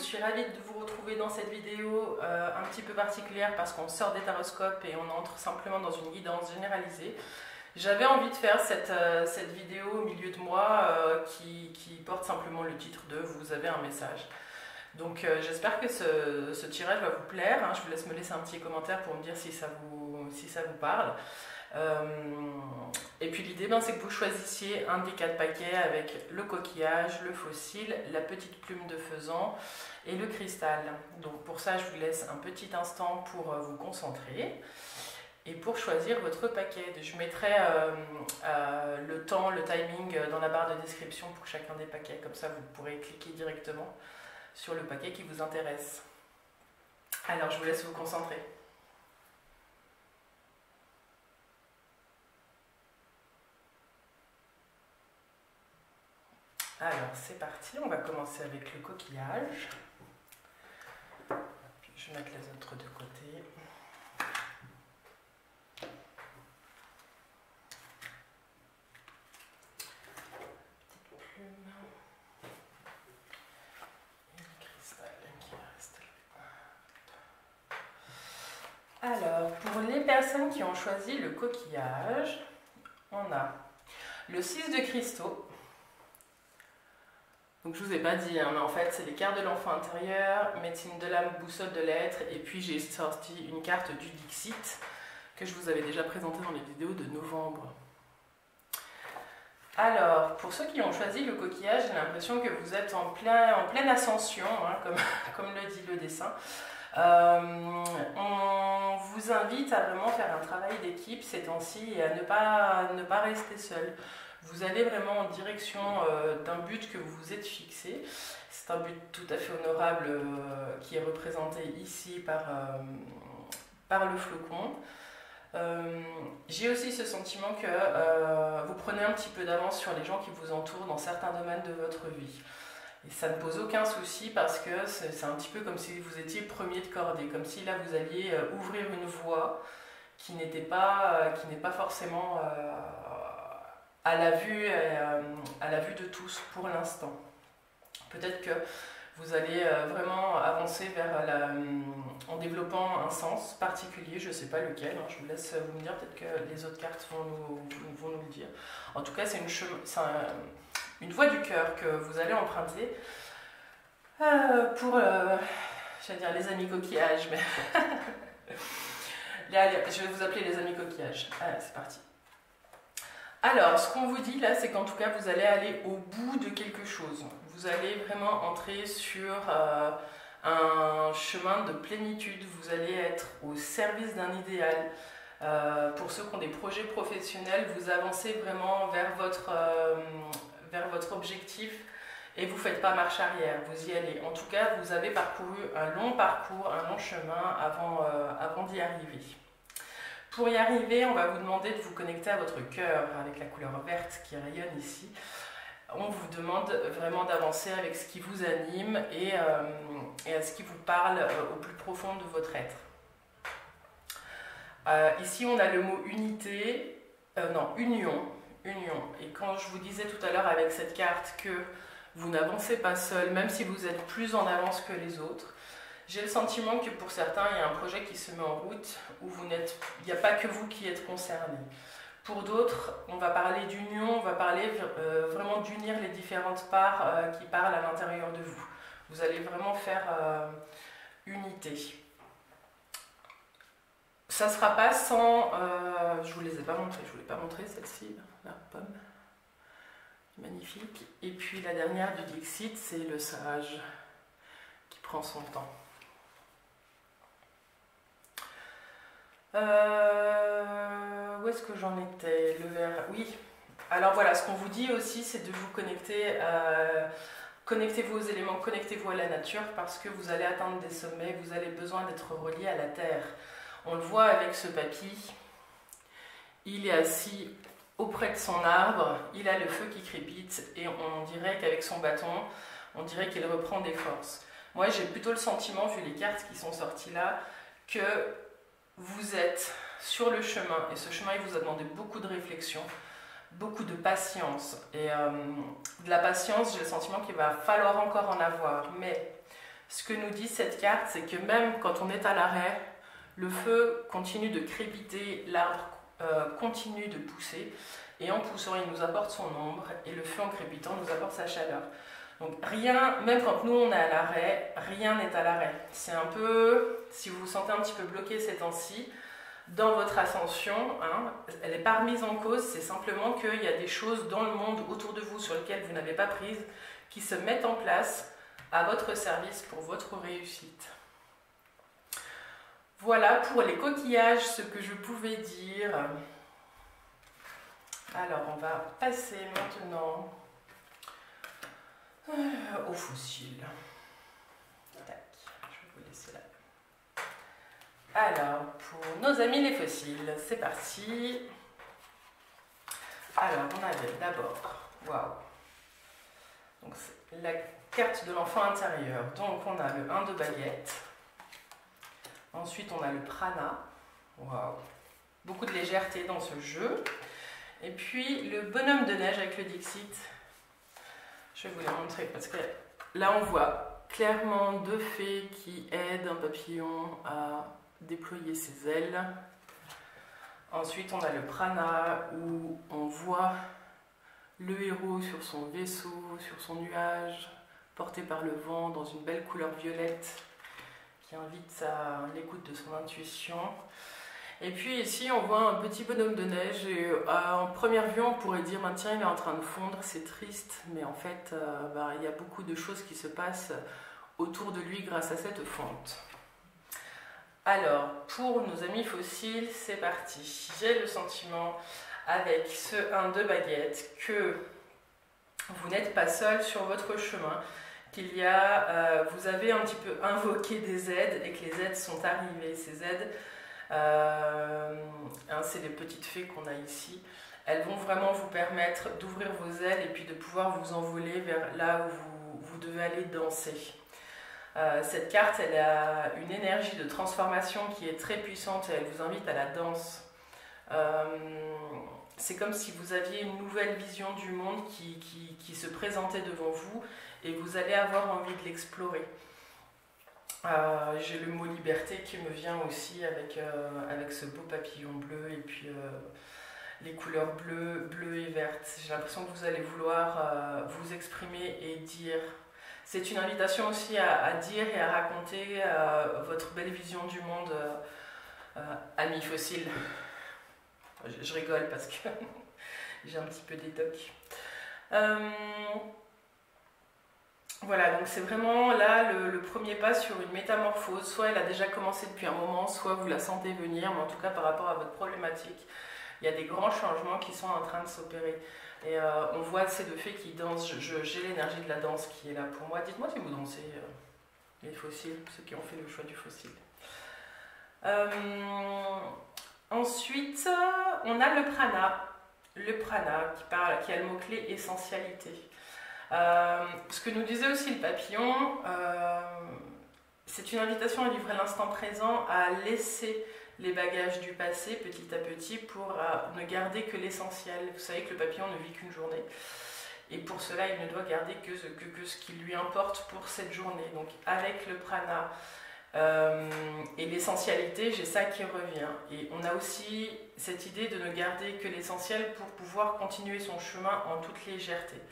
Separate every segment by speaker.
Speaker 1: suis ravie de vous retrouver dans cette vidéo un petit peu particulière parce qu'on sort des taroscopes et on entre simplement dans une guidance généralisée. J'avais envie de faire cette vidéo au milieu de mois qui porte simplement le titre de « Vous avez un message ». Donc j'espère que ce tirage va vous plaire, hein. Je vous laisse me laisser un petit commentaire pour me dire si ça vous parle. Et puis l'idée, c'est que vous choisissiez un des 4 paquets avec le coquillage, le fossile, la petite plume de faisan et le cristal. Donc pour ça, je vous laisse un petit instant pour vous concentrer et pour choisir votre paquet. Je mettrai le temps, le timing dans la barre de description pour chacun des paquets, comme ça vous pourrez cliquer directement sur le paquet qui vous intéresse. Alors je vous laisse vous concentrer. Alors c'est parti, on va commencer avec le coquillage. Puis je vais mettre les autres de côté. Petite plume. Et le cristal qui reste là. Alors, pour les personnes qui ont choisi le coquillage, on a le 6 de cristaux. Donc je vous ai pas dit, hein, mais en fait c'est les cartes de l'enfant intérieur, médecine de l'âme, boussole de l'être, et puis j'ai sorti une carte du Dixit que je vous avais déjà présentée dans les vidéos de novembre. Alors, pour ceux qui ont choisi le coquillage, j'ai l'impression que vous êtes en pleine ascension, hein, comme le dit le dessin. On vous invite à vraiment faire un travail d'équipe ces temps-ci et à ne pas rester seul. Vous allez vraiment en direction d'un but que vous vous êtes fixé. C'est un but tout à fait honorable qui est représenté ici par le flocon. J'ai aussi ce sentiment que vous prenez un petit peu d'avance sur les gens qui vous entourent dans certains domaines de votre vie. Et ça ne pose aucun souci parce que c'est un petit peu comme si vous étiez premier de cordée, comme si là vous alliez ouvrir une voie qui n'est pas forcément à la vue de tous pour l'instant. Peut-être que vous allez vraiment avancer en développement un sens particulier, je ne sais pas lequel, hein, je vous laisse vous me dire, peut-être que les autres cartes vont nous le dire. En tout cas, c'est une voie du cœur que vous allez emprunter pour, j'allais dire les amis coquillages, mais je vais vous appeler les amis coquillages. Allez, c'est parti. Alors, ce qu'on vous dit là, c'est qu'en tout cas, vous allez aller au bout de quelque chose. Vous allez vraiment entrer sur un chemin de plénitude. Vous allez être au service d'un idéal. Pour ceux qui ont des projets professionnels, vous avancez vraiment vers votre objectif et vous ne faites pas marche arrière, vous y allez. En tout cas, vous avez parcouru un long parcours, un long chemin avant d'y arriver. Pour y arriver, on va vous demander de vous connecter à votre cœur avec la couleur verte qui rayonne ici. On vous demande vraiment d'avancer avec ce qui vous anime et à ce qui vous parle au plus profond de votre être. Ici, on a le mot unité, union. Et quand je vous disais tout à l'heure avec cette carte que vous n'avancez pas seul, même si vous êtes plus en avance que les autres, j'ai le sentiment que pour certains, il y a un projet qui se met en route où il n'y a pas que vous qui êtes concernés. Pour d'autres, on va parler d'union, on va parler vraiment d'unir les différentes parts qui parlent à l'intérieur de vous. Vous allez vraiment faire unité. Ça ne sera pas sans... je ne vous les ai pas montrées, je ne vous l'ai pas montré celle-ci, la pomme. Magnifique. Et puis la dernière du Dixit, c'est le sage qui prend son temps. Où est-ce que j'en étais? Le verre. Oui. Alors voilà, ce qu'on vous dit aussi, c'est de vous connecter. Connectez-vous aux éléments, connectez-vous à la nature parce que vous allez atteindre des sommets, vous avez besoin d'être relié à la terre. On le voit avec ce papy. Il est assis auprès de son arbre, il a le feu qui crépite et on dirait qu'avec son bâton, on dirait qu'il reprend des forces. Moi, j'ai plutôt le sentiment, vu les cartes qui sont sorties là, que vous êtes sur le chemin et ce chemin, il vous a demandé beaucoup de réflexion, beaucoup de patience. Et de la patience, j'ai le sentiment qu'il va falloir encore en avoir. Mais Ce que nous dit cette carte, c'est que même quand on est à l'arrêt, le feu continue de crépiter, l'arbre continue de pousser, et en poussant, il nous apporte son ombre, et le feu en crépitant nous apporte sa chaleur. Donc rien, même quand nous on est à l'arrêt, rien n'est à l'arrêt. C'est un peu, si vous vous sentez un petit peu bloqué ces temps-ci, dans votre ascension, hein, elle n'est pas remise en cause, c'est simplement qu'il y a des choses dans le monde autour de vous sur lesquelles vous n'avez pas prise, qui se mettent en place à votre service pour votre réussite. Voilà pour les coquillages, ce que je pouvais dire. Alors, on va passer maintenant aux fossiles. Tac, je vais vous laisser là. Alors, pour nos amis les fossiles, c'est parti. Alors, on avait d'abord, waouh, donc c'est la carte de l'enfant intérieur. Donc, on a le 1 de baguette. Ensuite, on a le prana. Waouh, beaucoup de légèreté dans ce jeu. Et puis, le bonhomme de neige avec le Dixit. Je vais vous les montrer parce que là, on voit clairement deux fées qui aident un papillon à déployer ses ailes. Ensuite, on a le prana où on voit le héros sur son vaisseau, sur son nuage, porté par le vent dans une belle couleur violette qui invite à l'écoute de son intuition. Et puis ici, on voit un petit bonhomme de neige et en première vue, on pourrait dire bah, tiens, il est en train de fondre, c'est triste, mais en fait, il y a beaucoup de choses qui se passent autour de lui grâce à cette fonte. Alors, pour nos amis fossiles, c'est parti. J'ai le sentiment, avec ce 1 de baguette, que vous n'êtes pas seul sur votre chemin, qu'il y a, vous avez un petit peu invoqué des aides et que les aides sont arrivées. Ces aides, c'est les petites fées qu'on a ici. Elles vont vraiment vous permettre d'ouvrir vos ailes et puis de pouvoir vous envoler vers là où vous devez aller danser. Cette carte, elle a une énergie de transformation qui est très puissante et elle vous invite à la danse. C'est comme si vous aviez une nouvelle vision du monde qui se présentait devant vous et vous allez avoir envie de l'explorer. J'ai le mot liberté qui me vient aussi avec ce beau papillon bleu et puis les couleurs bleues et vertes. J'ai l'impression que vous allez vouloir vous exprimer et dire. C'est une invitation aussi à dire et à raconter votre belle vision du monde, amis fossiles. Je rigole parce que j'ai un petit peu d'étoc. Voilà, donc c'est vraiment là le premier pas sur une métamorphose. Soit elle a déjà commencé depuis un moment, soit vous la sentez venir, mais en tout cas par rapport à votre problématique, il y a des grands changements qui sont en train de s'opérer. Et on voit ces deux fées qui dansent, j'ai l'énergie de la danse qui est là pour moi. Dites-moi si vous dansez les fossiles, ceux qui ont fait le choix du fossile. Ensuite, on a le prana. Le prana qui a le mot-clé essentialité. Ce que nous disait aussi le papillon, c'est une invitation à vivre l'instant présent, à laisser les bagages du passé petit à petit pour ne garder que l'essentiel. Vous savez que le papillon ne vit qu'une journée et pour cela il ne doit garder que ce qui lui importe pour cette journée. Donc avec le prana et l'essentialité, j'ai ça qui revient. Et on a aussi cette idée de ne garder que l'essentiel pour pouvoir continuer son chemin en toute légèreté.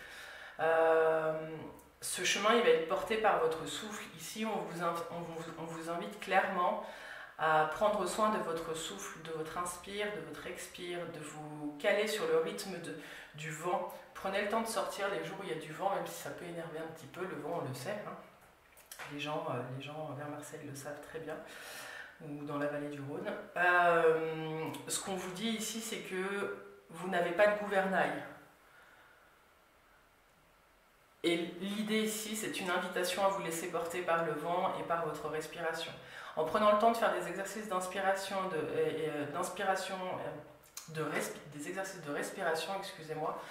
Speaker 1: Ce chemin il va être porté par votre souffle. Ici on vous invite clairement à prendre soin de votre souffle, de votre inspire, de votre expire, de vous caler sur le rythme du vent. Prenez le temps de sortir les jours où il y a du vent, même si ça peut énerver un petit peu, le vent on le sait. Hein. Les gens vers Marseille le savent très bien, ou dans la vallée du Rhône. Ce qu'on vous dit ici, c'est que vous n'avez pas de gouvernail. Et l'idée ici, c'est une invitation à vous laisser porter par le vent et par votre respiration. En prenant le temps de faire des exercices d'inspiration, des exercices de respiration, excusez-moi,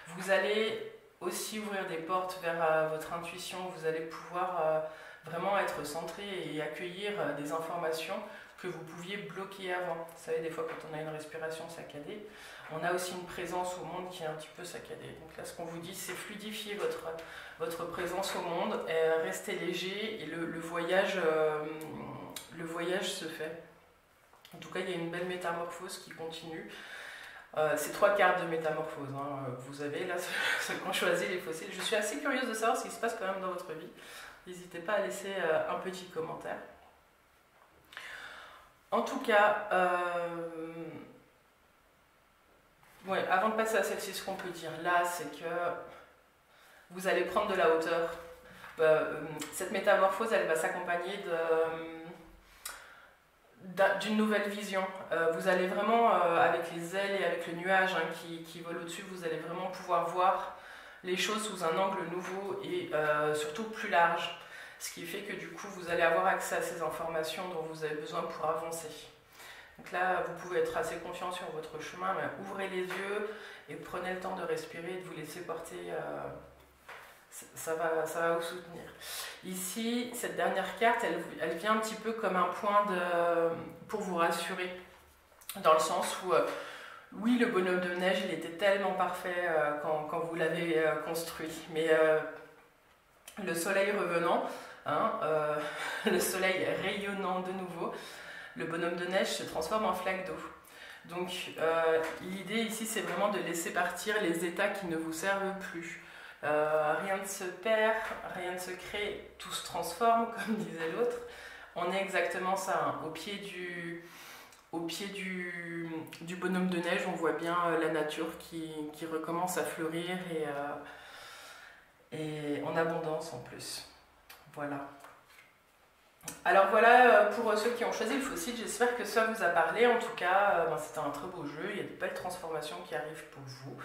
Speaker 1: vous allez aussi ouvrir des portes vers votre intuition. Vous allez pouvoir vraiment être centré et accueillir des informations que vous pouviez bloquer avant. Vous savez, des fois quand on a une respiration saccadée, on a aussi une présence au monde qui est un petit peu saccadée. Donc là, ce qu'on vous dit, c'est fluidifier votre présence au monde, restez léger et le voyage se fait. En tout cas, il y a une belle métamorphose qui continue. C'est 3 cartes de métamorphose. Hein. Vous avez là ceux qui ont choisi les fossiles. Je suis assez curieuse de savoir ce qui se passe quand même dans votre vie. N'hésitez pas à laisser un petit commentaire. En tout cas, ouais, avant de passer à celle-ci, ce qu'on peut dire là, c'est que vous allez prendre de la hauteur. Cette métamorphose, elle va s'accompagner d'une nouvelle vision. Vous allez vraiment, avec les ailes et avec le nuage hein, qui vole au-dessus, vous allez vraiment pouvoir voir les choses sous un angle nouveau et surtout plus large. Ce qui fait que du coup, vous allez avoir accès à ces informations dont vous avez besoin pour avancer. Donc là, vous pouvez être assez confiant sur votre chemin, mais ouvrez les yeux et prenez le temps de respirer et de vous laisser porter. Ça va vous soutenir. Ici, cette dernière carte, elle vient un petit peu comme un point pour vous rassurer, dans le sens où, oui, le bonhomme de neige, il était tellement parfait quand vous l'avez construit, mais le soleil revenant, hein, le soleil rayonnant de nouveau, le bonhomme de neige se transforme en flaque d'eau. Donc, l'idée ici, c'est vraiment de laisser partir les états qui ne vous servent plus. Rien ne se perd, rien ne se crée, tout se transforme, comme disait l'autre. On est exactement ça, hein. Au pied du bonhomme de neige, on voit bien la nature qui recommence à fleurir et en abondance en plus. Voilà. Alors voilà pour ceux qui ont choisi le fossile, j'espère que ça vous a parlé. En tout cas, c'était un très beau jeu, il y a de belles transformations qui arrivent pour vous.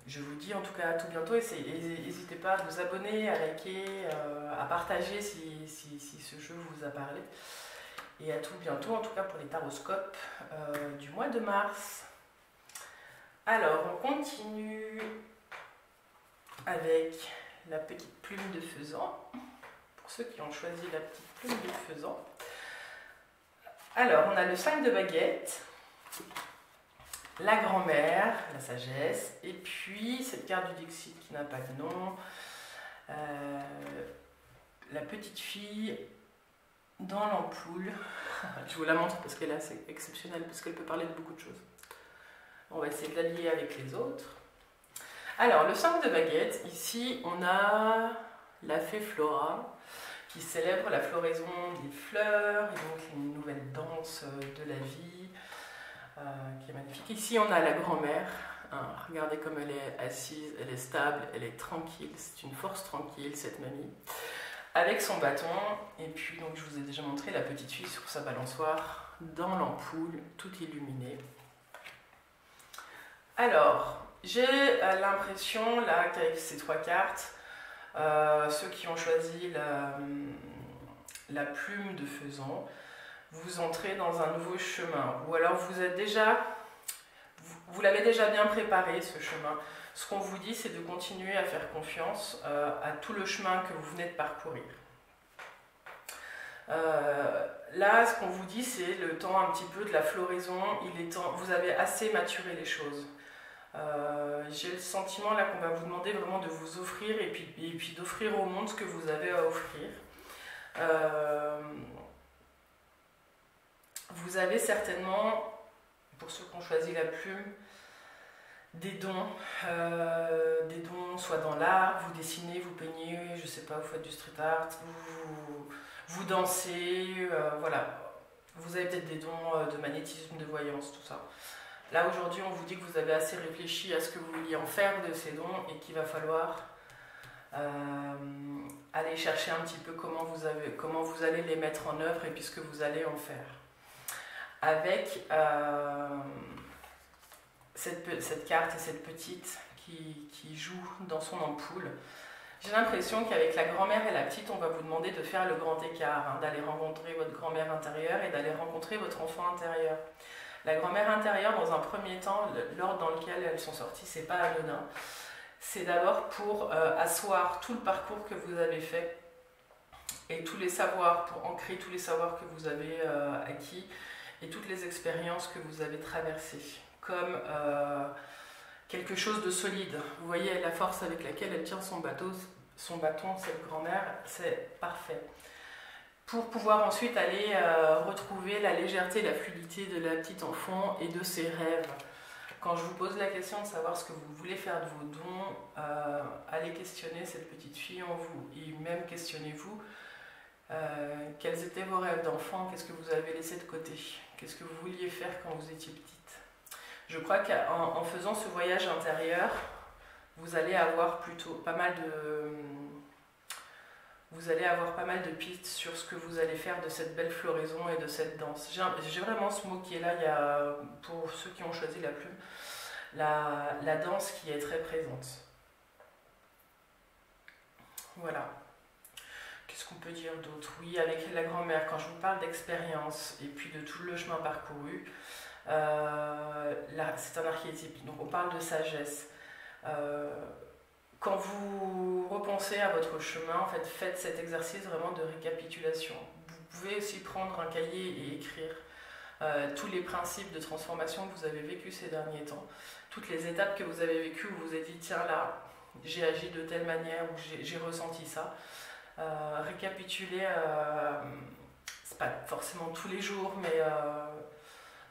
Speaker 1: Je vous dis en tout cas à tout bientôt et n'hésitez pas à vous abonner, à liker, à partager si ce jeu vous a parlé. Et à tout bientôt en tout cas pour les taroscopes du mois de mars. Alors on continue avec la petite plume de faisan. Pour ceux qui ont choisi la petite plume de faisan. Alors on a le 5 de baguette. La grand-mère, la sagesse, et puis cette carte du Dixit qui n'a pas de nom, la petite fille dans l'ampoule. Je vous la montre parce qu'elle est assez exceptionnelle, parce qu'elle peut parler de beaucoup de choses. On va essayer de la lier avec les autres. Alors, le 5 de baguette, ici on a la fée Flora qui célèbre la floraison des fleurs, et donc une nouvelle danse de la vie. Qui est magnifique. Ici, on a la grand-mère. Hein, regardez comme elle est assise, elle est stable, elle est tranquille. C'est une force tranquille, cette mamie. Avec son bâton. Et puis, donc, je vous ai déjà montré la petite fille sur sa balançoire, dans l'ampoule, tout illuminé. Alors, j'ai l'impression, là, qu'avec ces 3 cartes, ceux qui ont choisi la plume de faisan, vous entrez dans un nouveau chemin, ou alors vous l'avez déjà bien préparé ce chemin. Ce qu'on vous dit, c'est de continuer à faire confiance à tout le chemin que vous venez de parcourir. Là, ce qu'on vous dit, c'est le temps un petit peu de la floraison. Il est temps, vous avez assez maturé les choses. J'ai le sentiment là qu'on va vous demander vraiment de vous offrir et puis d'offrir au monde ce que vous avez à offrir. Vous avez certainement, pour ceux qui ont choisi la plume, des dons soit dans l'art, vous dessinez, vous peignez, je sais pas, vous faites du street art, vous dansez, voilà. Vous avez peut-être des dons de magnétisme, de voyance, tout ça. Là aujourd'hui, on vous dit que vous avez assez réfléchi à ce que vous vouliez en faire de ces dons et qu'il va falloir aller chercher un petit peu comment vous allez les mettre en œuvre et puis ce que vous allez en faire. Avec cette carte et cette petite qui joue dans son ampoule, j'ai l'impression qu'avec la grand-mère et la petite, on va vous demander de faire le grand écart, hein, d'aller rencontrer votre grand-mère intérieure et d'aller rencontrer votre enfant intérieur. La grand-mère intérieure, dans un premier temps, l'ordre dans lequel elles sont sorties, c'est pas anodin. C'est d'abord pour asseoir tout le parcours que vous avez fait et tous les savoirs, pour ancrer tous les savoirs que vous avez acquis et toutes les expériences que vous avez traversées, comme quelque chose de solide. Vous voyez la force avec laquelle elle tient son bâton, cette grand-mère, c'est parfait. Pour pouvoir ensuite aller retrouver la légèreté, la fluidité de la petite enfant et de ses rêves. Quand je vous pose la question de savoir ce que vous voulez faire de vos dons, allez questionner cette petite fille en vous et même questionnez-vous quels étaient vos rêves d'enfant, qu'est-ce que vous avez laissé de côté, qu'est-ce que vous vouliez faire quand vous étiez petite. Je crois qu'en faisant ce voyage intérieur, vous allez avoir plutôt pas mal de... Vous allez avoir pas mal de pistes sur ce que vous allez faire de cette belle floraison et de cette danse. J'ai vraiment ce mot qui est là, il y a, pour ceux qui ont choisi la plume, la danse qui est très présente. Voilà. Qu'est-ce qu'on peut dire d'autre? Oui, avec la grand-mère, quand je vous parle d'expérience et puis de tout le chemin parcouru, c'est un archétype, donc on parle de sagesse. Quand vous repensez à votre chemin, en fait, faites cet exercice vraiment de récapitulation. Vous pouvez aussi prendre un cahier et écrire tous les principes de transformation que vous avez vécus ces derniers temps, toutes les étapes que vous avez vécues où vous vous êtes dit tiens là, j'ai agi de telle manière ou j'ai ressenti ça. Récapituler, c'est pas forcément tous les jours, mais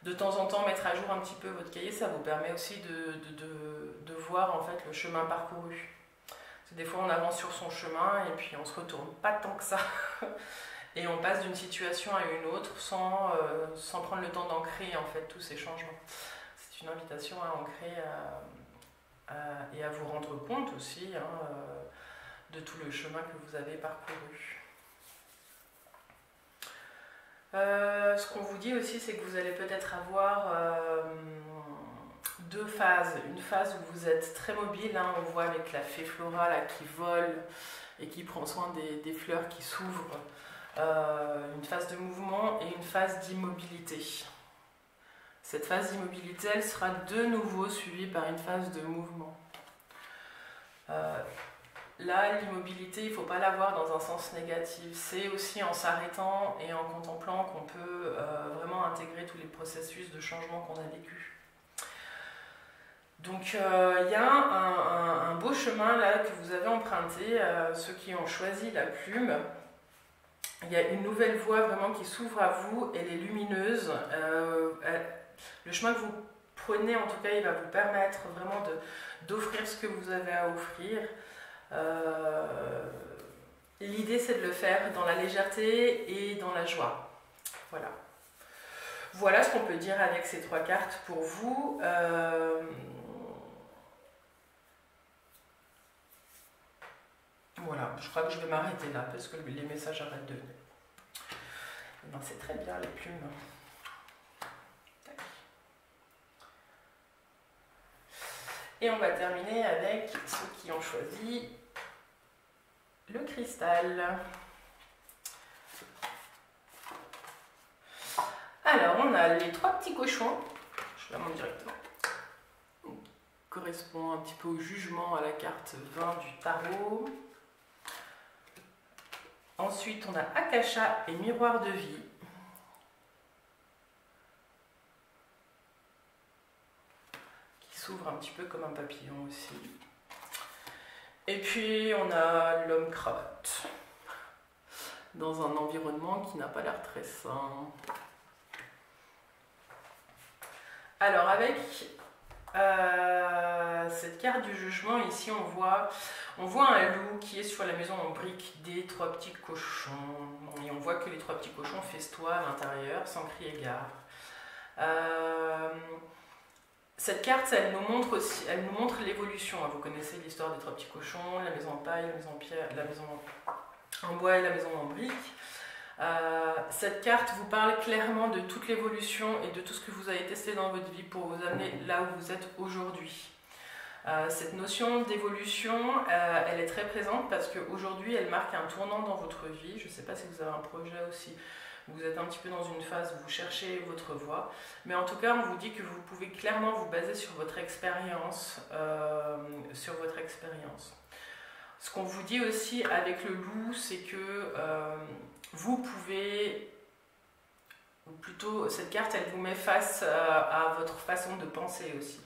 Speaker 1: de temps en temps mettre à jour un petit peu votre cahier, ça vous permet aussi de voir en fait le chemin parcouru. Parce que des fois on avance sur son chemin et puis on se retourne pas tant que ça et on passe d'une situation à une autre sans prendre le temps d'ancrer en fait tous ces changements. C'est une invitation à ancrer et à vous rendre compte aussi de tout le chemin que vous avez parcouru. Ce qu'on vous dit aussi, c'est que vous allez peut-être avoir deux phases. Une phase où vous êtes très mobile, on voit avec la fée Flora là, qui vole et qui prend soin des fleurs qui s'ouvrent. Une phase de mouvement et une phase d'immobilité. Cette phase d'immobilité, elle sera de nouveau suivie par une phase de mouvement. Là, l'immobilité, il ne faut pas la voir dans un sens négatif. C'est aussi en s'arrêtant et en contemplant qu'on peut vraiment intégrer tous les processus de changement qu'on a vécu. Donc, il y a un beau chemin là que vous avez emprunté, ceux qui ont choisi la plume. Il y a une nouvelle voie vraiment qui s'ouvre à vous, elle est lumineuse. Le chemin que vous prenez, en tout cas, il va vous permettre vraiment d'offrir ce que vous avez à offrir. L'idée, c'est de le faire dans la légèreté et dans la joie. Voilà. Voilà ce qu'on peut dire avec ces trois cartes pour vous. Voilà, je crois que je vais m'arrêter là parce que les messages arrêtent de venir. C'est très bien les plumes. Tac. Et on va terminer avec ceux qui ont choisi le cristal. Alors, on a les trois petits cochons. Je la montre directement. Correspond un petit peu au jugement à la carte 20 du tarot. Ensuite, on a Akasha et Miroir de vie. Qui s'ouvre un petit peu comme un papillon aussi. Et puis, on a l'homme cravate. Dans un environnement qui n'a pas l'air très sain. Alors, avec cette carte du jugement, ici, on voit un loup qui est sur la maison en briques des trois petits cochons. Et on voit que les trois petits cochons festoient à l'intérieur, sans crier gare. Cette carte, elle nous montre aussi, elle nous montre l'évolution. Vous connaissez l'histoire des trois petits cochons, la maison en paille, la maison en pierre, la maison en bois et la maison en briques. Cette carte vous parle clairement de toute l'évolution et de tout ce que vous avez testé dans votre vie pour vous amener là où vous êtes aujourd'hui. Cette notion d'évolution, elle est très présente parce qu'aujourd'hui, elle marque un tournant dans votre vie. Je ne sais pas si vous avez un projet aussi, vous êtes un petit peu dans une phase où vous cherchez votre voie. Mais en tout cas, on vous dit que vous pouvez clairement vous baser sur votre expérience. Ce qu'on vous dit aussi avec le loup, c'est que vous pouvez, ou plutôt cette carte, elle vous met face à votre façon de penser aussi.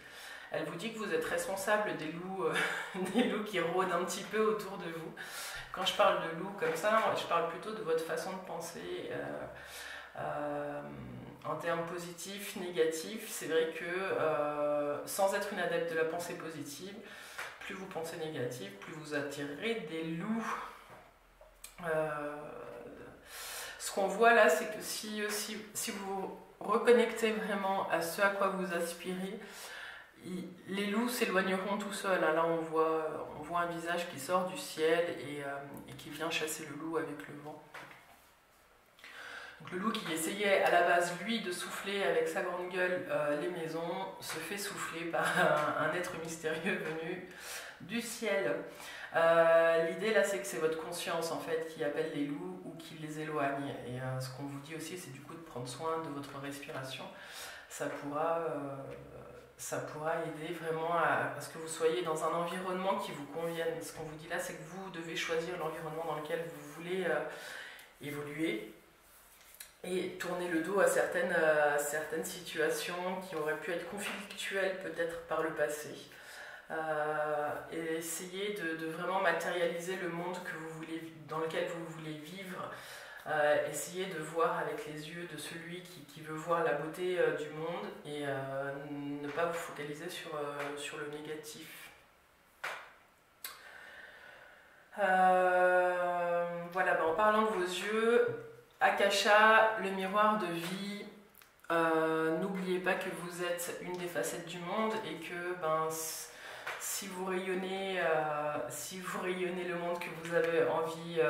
Speaker 1: Elle vous dit que vous êtes responsable des loups, des loups qui rôdent un petit peu autour de vous. Quand je parle de loups comme ça, je parle plutôt de votre façon de penser en termes positifs, négatifs. C'est vrai que sans être une adepte de la pensée positive, plus vous pensez négatif, plus vous attirerez des loups. Ce qu'on voit là, c'est que si vous reconnectez vraiment à ce à quoi vous aspirez, les loups s'éloigneront tout seuls. Là, on voit un visage qui sort du ciel et qui vient chasser le loup avec le vent. Donc, le loup qui essayait à la base, lui, de souffler avec sa grande gueule les maisons, se fait souffler par un être mystérieux venu du ciel. L'idée là, c'est que c'est votre conscience en fait qui appelle les loups ou qui les éloigne. Et ce qu'on vous dit aussi, c'est du coup de prendre soin de votre respiration. Ça pourra aider vraiment à ce que vous soyez dans un environnement qui vous convienne. Ce qu'on vous dit là, c'est que vous devez choisir l'environnement dans lequel vous voulez évoluer et tourner le dos à certaines situations qui auraient pu être conflictuelles peut-être par le passé. Et essayer de vraiment matérialiser le monde dans lequel vous voulez vivre. Essayez de voir avec les yeux de celui qui veut voir la beauté du monde et ne pas vous focaliser sur le négatif. Voilà, en parlant de vos yeux, Akasha, le miroir de vie, n'oubliez pas que vous êtes une des facettes du monde et que si vous rayonnez le monde que vous avez envie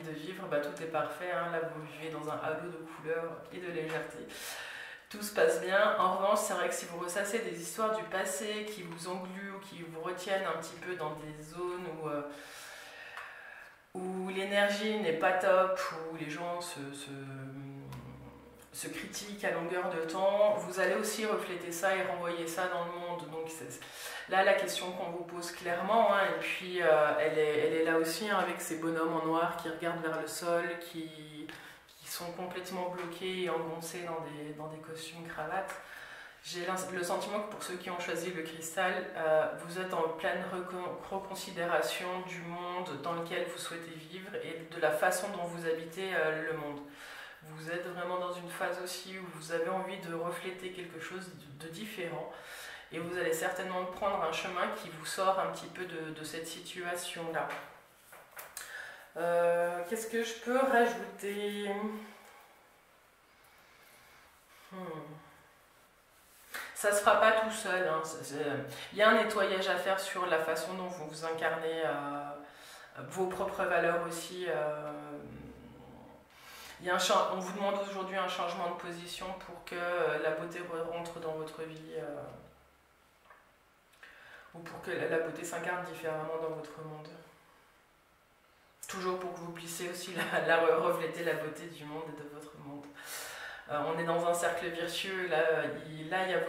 Speaker 1: de vivre, tout est parfait. Là, vous vivez dans un halo de couleurs et de légèreté. Tout se passe bien. En revanche, c'est vrai que si vous ressassez des histoires du passé qui vous engluent ou qui vous retiennent un petit peu dans des zones où l'énergie n'est pas top, où les gens se critiquent à longueur de temps, vous allez aussi refléter ça et renvoyer ça dans le monde. Donc là, la question qu'on vous pose clairement, et puis elle est là aussi avec ces bonhommes en noir qui regardent vers le sol, qui sont complètement bloqués et engoncés dans des costumes cravates. J'ai le sentiment que pour ceux qui ont choisi le cristal, vous êtes en pleine reconsidération du monde dans lequel vous souhaitez vivre et de la façon dont vous habitez le monde. Vous êtes vraiment dans une phase aussi où vous avez envie de refléter quelque chose de différent et vous allez certainement prendre un chemin qui vous sort un petit peu de cette situation-là. Qu'est-ce que je peux rajouter ? Ça ne se fera pas tout seul. Il y a un nettoyage à faire sur la façon dont vous incarnez vos propres valeurs aussi. On vous demande aujourd'hui un changement de position pour que la beauté rentre dans votre vie ou pour que la beauté s'incarne différemment dans votre monde. Toujours pour que vous puissiez aussi refléter la beauté du monde et de votre monde. On est dans un cercle vertueux, là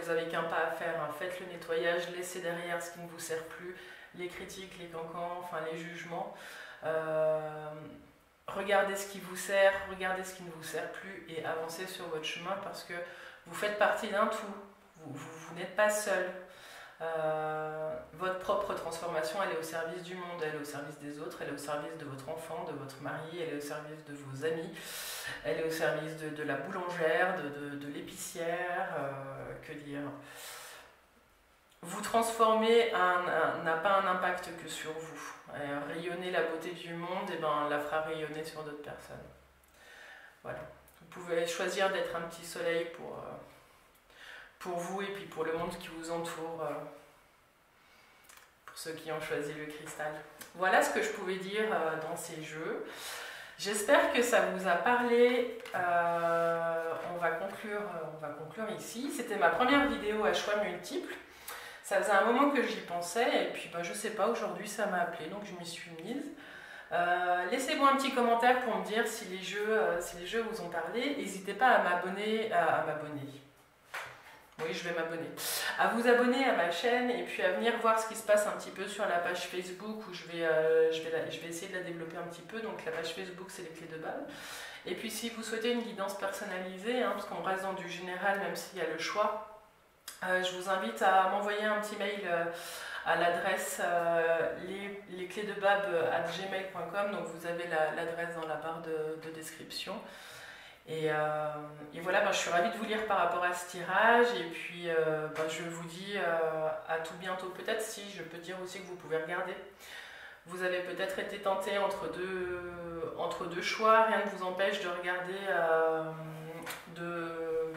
Speaker 1: vous n'avez qu'un pas à faire. Faites le nettoyage, laissez derrière ce qui ne vous sert plus, les critiques, les cancans, les jugements. Regardez ce qui vous sert, regardez ce qui ne vous sert plus et avancez sur votre chemin parce que vous faites partie d'un tout. Vous n'êtes pas seul. Votre propre transformation, elle est au service du monde, elle est au service des autres, elle est au service de votre enfant, de votre mari, elle est au service de vos amis, elle est au service de la boulangère, de l'épicière, que dire. Vous transformer n'a pas un impact que sur vous. Rayonner la beauté du monde, la fera rayonner sur d'autres personnes. Voilà. Vous pouvez choisir d'être un petit soleil pour vous et puis pour le monde qui vous entoure, pour ceux qui ont choisi le cristal. Voilà ce que je pouvais dire dans ces jeux. J'espère que ça vous a parlé. On va conclure ici. C'était ma première vidéo à choix multiples. Ça faisait un moment que j'y pensais et puis je sais pas, aujourd'hui ça m'a appelé donc je m'y suis mise. Laissez-moi un petit commentaire pour me dire si les jeux vous ont parlé. N'hésitez pas à m'abonner. Oui, je vais m'abonner. À vous abonner à ma chaîne et puis à venir voir ce qui se passe un petit peu sur la page Facebook où je vais essayer de la développer un petit peu. Donc la page Facebook, c'est les clés de BAB. Et puis si vous souhaitez une guidance personnalisée, parce qu'on reste dans du général même s'il y a le choix, je vous invite à m'envoyer un petit mail à l'adresse lesclésdebab@gmail.com. Donc vous avez l'adresse dans la barre de description. Et voilà, je suis ravie de vous lire par rapport à ce tirage. Et puis je vous dis à tout bientôt. Peut-être si je peux dire aussi que vous pouvez regarder. Vous avez peut-être été tenté entre deux choix. Rien ne vous empêche de regarder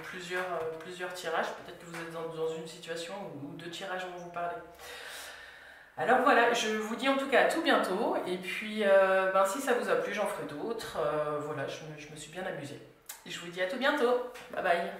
Speaker 1: plusieurs tirages. Peut-être que vous êtes dans une situation où deux tirages vont vous parler. Alors voilà, je vous dis en tout cas à tout bientôt. Et puis si ça vous a plu, j'en ferai d'autres. Voilà, je me suis bien amusée. Et je vous dis à tout bientôt. Bye bye.